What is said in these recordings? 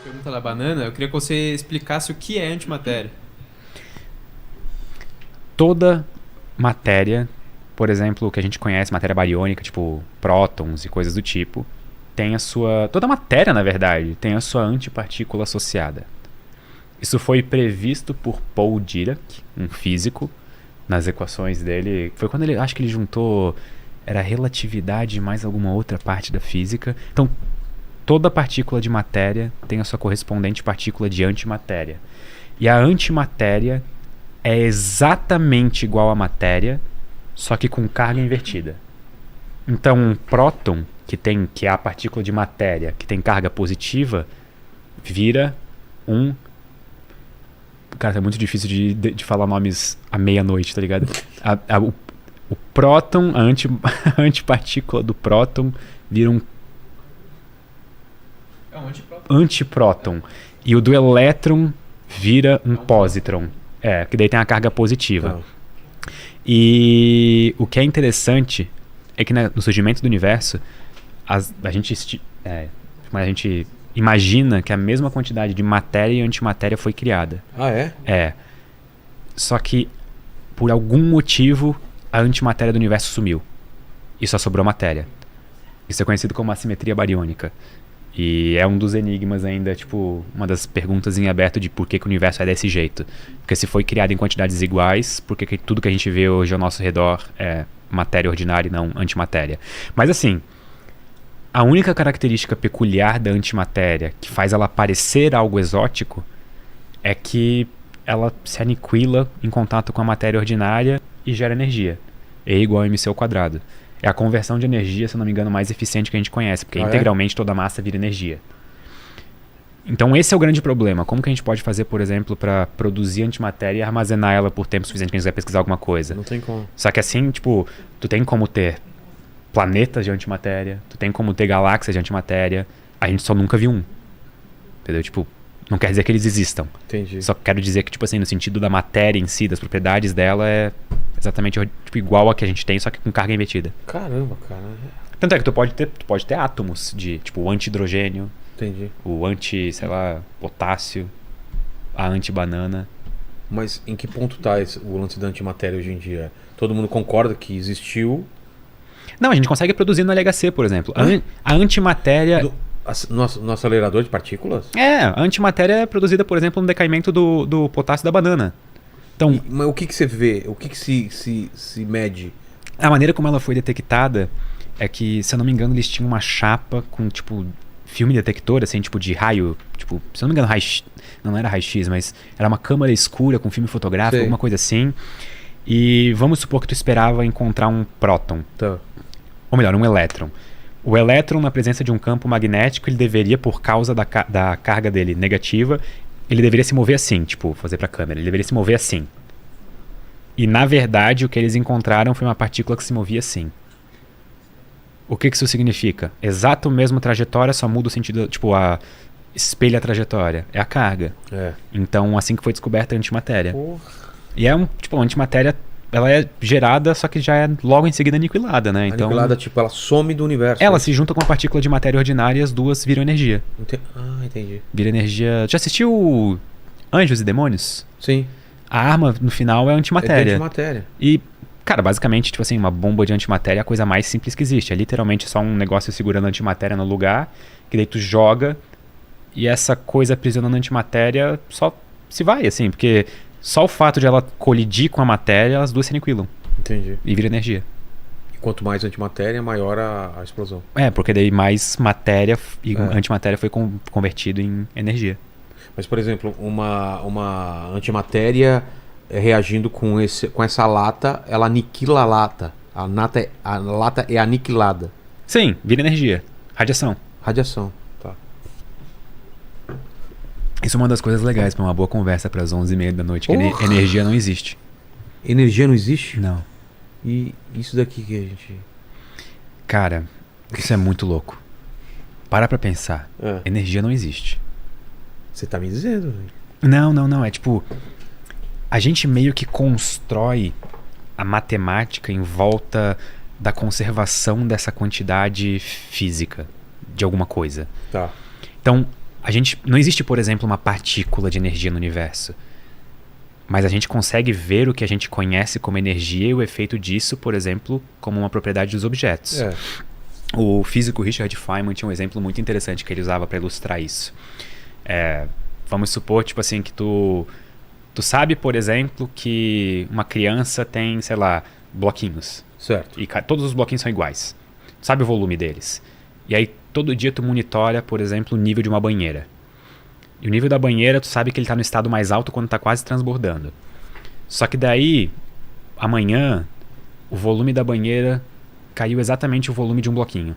Pergunta da banana, eu queria que você explicasse o que é antimatéria. Toda matéria, por exemplo, que a gente conhece, matéria bariônica, tipo prótons e coisas do tipo, tem a sua. Toda matéria, na verdade, tem a sua antipartícula associada. Isso foi previsto por Paul Dirac, um físico, nas equações dele. Foi quando ele. Acho que ele juntou. Era relatividade mais alguma outra parte da física. Então, toda partícula de matéria tem a sua correspondente partícula de antimatéria. E a antimatéria é exatamente igual à matéria, só que com carga invertida. Então, um próton, que é a partícula de matéria que tem carga positiva, vira um. Cara, é muito difícil de falar nomes à meia-noite, tá ligado? O próton, a antipartícula do próton, vira um É um antipróton. antipróton. E o do elétron vira um positron. Que daí tem a carga positiva. Tá. E o que é interessante é que no surgimento do universo, a gente imagina que a mesma quantidade de matéria e antimatéria foi criada. Ah, é? Só que, por algum motivo, a antimatéria do universo sumiu. E só sobrou matéria. Isso é conhecido como assimetria bariônica. E é um dos enigmas ainda, tipo, uma das perguntas em aberto de por que o universo é desse jeito. Porque se foi criado em quantidades iguais, por que tudo que a gente vê hoje ao nosso redor é matéria ordinária e não antimatéria? Mas assim, a única característica peculiar da antimatéria que faz ela parecer algo exótico é que ela se aniquila em contato com a matéria ordinária e gera energia. E igual a mc ao quadrado. É a conversão de energia, se eu não me engano, mais eficiente que a gente conhece, porque integralmente toda massa vira energia. Então esse é o grande problema. Como que a gente pode fazer, por exemplo, para produzir antimatéria e armazenar ela por tempo suficiente que a gente vai pesquisar alguma coisa? Não tem como. Só que assim, tipo, tu tem como ter planetas de antimatéria, tu tem como ter galáxias de antimatéria, a gente só nunca viu um. Entendeu? Tipo, não quer dizer que eles existam. Entendi. Só quero dizer que, tipo assim, no sentido da matéria em si, das propriedades dela, é exatamente tipo, igual a que a gente tem, só que com carga invertida. Caramba, cara. Tanto é que tu pode ter átomos de, tipo, o anti-hidrogênio, Entendi. o anti, sei lá, potássio, a anti-banana. Mas em que ponto tá o lance da antimatéria hoje em dia? Todo mundo concorda que existiu Não, a gente consegue produzir no LHC, por exemplo. A antimatéria... no acelerador de partículas? A antimatéria é produzida, por exemplo, no decaimento do potássio da banana. Então, Mas o que você vê? O que se mede? a maneira como ela foi detectada é que, se eu não me engano, eles tinham uma chapa com, tipo, filme detector, assim, tipo, de raio. Tipo, se eu não me engano, não era raio-x, mas era uma câmera escura com filme fotográfico, Sei. alguma coisa assim. E vamos supor que tu esperava encontrar um próton. Tá. Ou melhor, um elétron. O elétron, na presença de um campo magnético, ele deveria, por causa da carga dele negativa, ele deveria se mover assim, tipo, fazer pra câmera, ele deveria se mover assim. E, na verdade, o que eles encontraram foi uma partícula que se movia assim. O que isso significa? Exato mesmo trajetória, só muda o sentido, tipo, espelha a trajetória. É a carga. Então, assim que foi descoberta a antimatéria. Porra. E é a antimatéria, ela é gerada, só que já é logo em seguida aniquilada, né? Então, Aniquilada, tipo, ela some do universo. ela se junta com uma partícula de matéria ordinária e as duas viram energia. Entendi. Vira energia... Já assistiu Anjos e Demônios? Sim. A arma, no final, é É de antimatéria. antimatéria. E, cara, basicamente, tipo assim, uma bomba de antimatéria é a coisa mais simples que existe. É literalmente só um negócio segurando a antimatéria no lugar, que daí tu joga e essa coisa aprisionando a antimatéria só se vai, assim, porque só o fato de ela colidir com a matéria, as duas se aniquilam Entendi. e vira energia. E quanto mais antimatéria, maior a explosão. Porque daí mais matéria e antimatéria foi convertido em energia. Mas, por exemplo, uma antimatéria reagindo com essa lata, ela aniquila a lata. A lata é aniquilada. Sim, vira energia. Radiação. Radiação. Tá. Isso é uma das coisas legais pra uma boa conversa pras 11h30 da noite, que Porra! energia não existe. Energia não existe? Não. E isso daqui que a gente... Cara, isso é muito louco. Para pra pensar. Energia não existe. Você tá me dizendo, velho. Não. É tipo... A gente meio que constrói a matemática em volta da conservação dessa quantidade física de alguma coisa. Tá. Então, Não existe, por exemplo, uma partícula de energia no universo. Mas a gente consegue ver o que a gente conhece como energia e o efeito disso, por exemplo, como uma propriedade dos objetos. É. O físico Richard Feynman tinha um exemplo muito interessante que ele usava para ilustrar isso. Vamos supor, tipo assim, que tu sabe, por exemplo, que uma criança tem, sei lá, bloquinhos. Certo. E todos os bloquinhos são iguais. Tu sabe o volume deles. E aí, todo dia tu monitora, por exemplo, o nível de uma banheira. E o nível da banheira, tu sabe que ele tá no estado mais alto quando tá quase transbordando. Só que daí, amanhã, o volume da banheira caiu exatamente o volume de um bloquinho.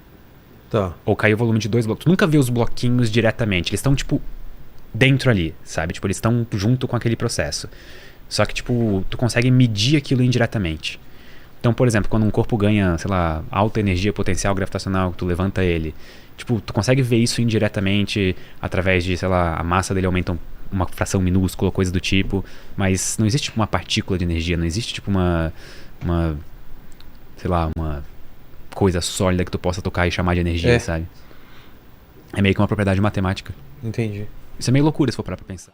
Tá. Ou caiu o volume de 2 blocos. Tu nunca vê os bloquinhos diretamente. Eles estão, tipo, dentro ali, sabe? Tipo, eles estão junto com aquele processo. Só que, tipo, tu consegue medir aquilo indiretamente. Então, por exemplo, quando um corpo ganha, sei lá, alta energia potencial gravitacional, tu levanta ele, tipo, tu consegue ver isso indiretamente através de, sei lá, a massa dele aumenta uma fração minúscula, coisa do tipo, mas não existe, tipo, uma partícula de energia, não existe, tipo, sei lá, uma coisa sólida que tu possa tocar e chamar de energia, sabe? É meio que uma propriedade matemática. Entendi. Isso é meio loucura se for parar pra pensar.